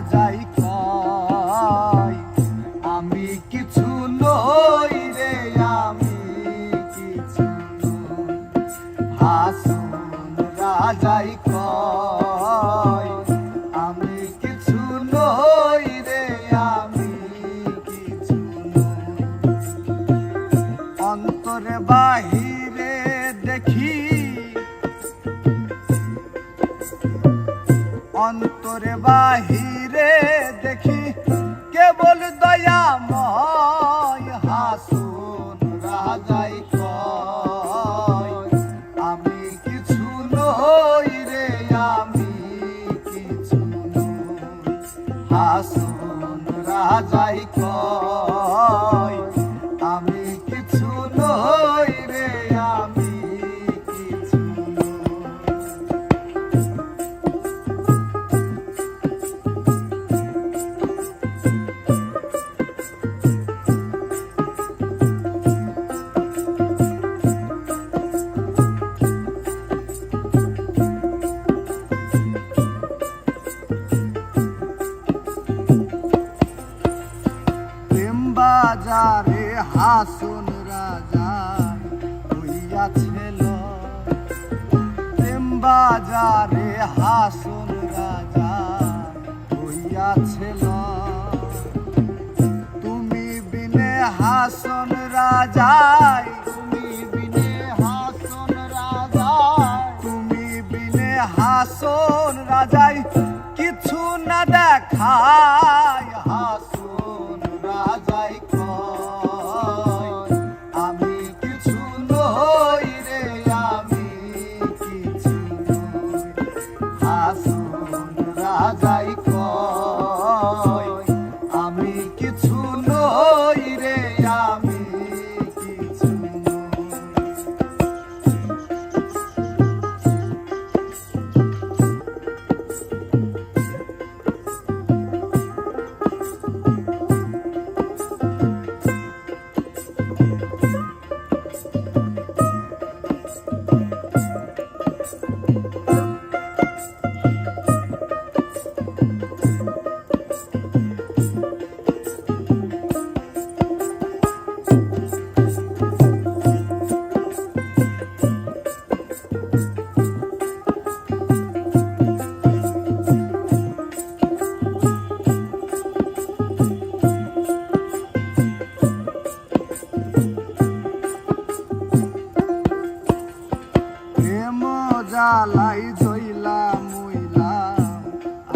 রাজাই কয় আমি কিছু নই রে, আমি কিছু নই। হাসুন রাজাই কয় আমি কিছু নই রে, আমি কিছু নই। অন্তরে বাহিরে দেখি, অন্তরে বাহিরে দেখি কেবল দয়াময়। হাসুন রাজাই কয় আমি কিছু নই রে, আমি কিছু নই। হাসুন রাজাই কয় আমি কিছু নই রে, আমি কিছু নই। বাজারে হাসুন রাজা হইয়াছিল, প্রেম বাজারে হাসুন রাজা হইয়াছিল। তুমি বিনে হাসুন রাজাই, তুমি বিনে হাসুন রাজাই, তুমি বিনে হাসুন রাজাই কিছু না দেখায়। হাসুন রাজাই কয় আমি কিছু নই রে, আমি কিছু নই। হাসুন রাজাই কয় আমি কিছু নই রে, আমি কিছু নই। জ্বালাই জইলা মইলাম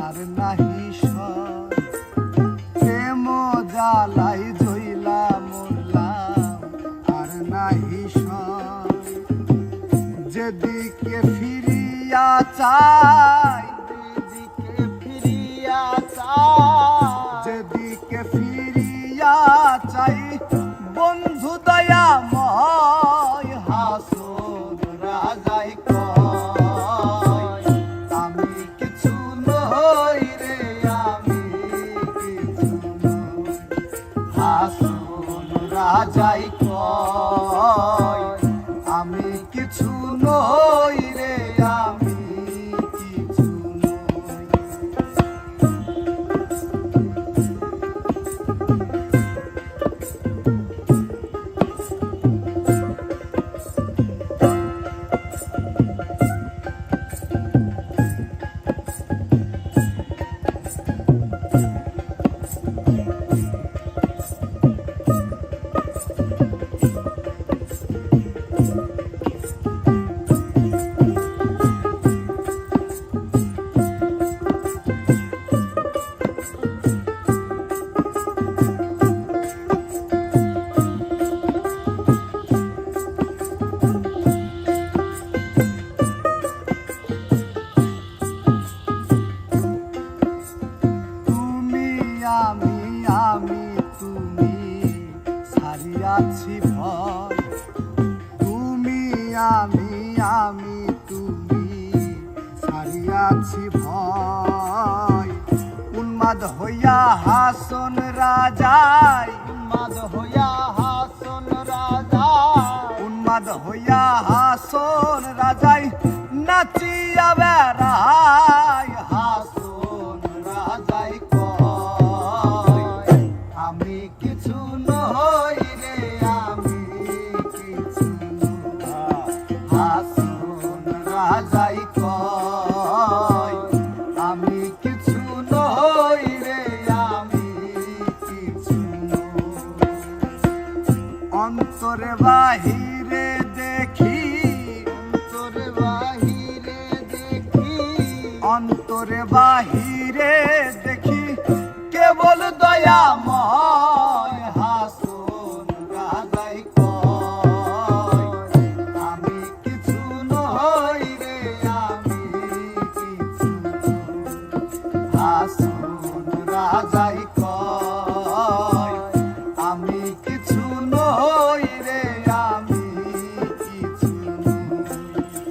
আর নাহি সয়, প্রেম জ্বালাই জইলা মরলাম আর নাহি সয়। যেদিকে ফিরিয়া চাই, যেদিকে ফিরিয়া চাই, যেদিকে ফিরিয়া চাই বন্ধু দয়াময়। হাসুন রাজাই কয় আমি কিছু নই রে, আমি কিছু নই। হাসুন রাজাই কয় আমি কিছু নই রে, আমি কিছু নই। আছি ভয়, তুমি আমি তুমি ছাড়িয়াছি ভয়। উন্মাদ হইয়া হাসন রাজাই, উন্মাদ হইয়া হাসন রাজাই, উন্মাদ হইয়া হাসন রাজাই নাচিয়া বেড়াই। হাসন রাজাই অন্তরে বাহিরে দেখি, অন্তরে বাহিরে দেখি, অন্তরে বাহিরে দেখি কেবল দয়াময়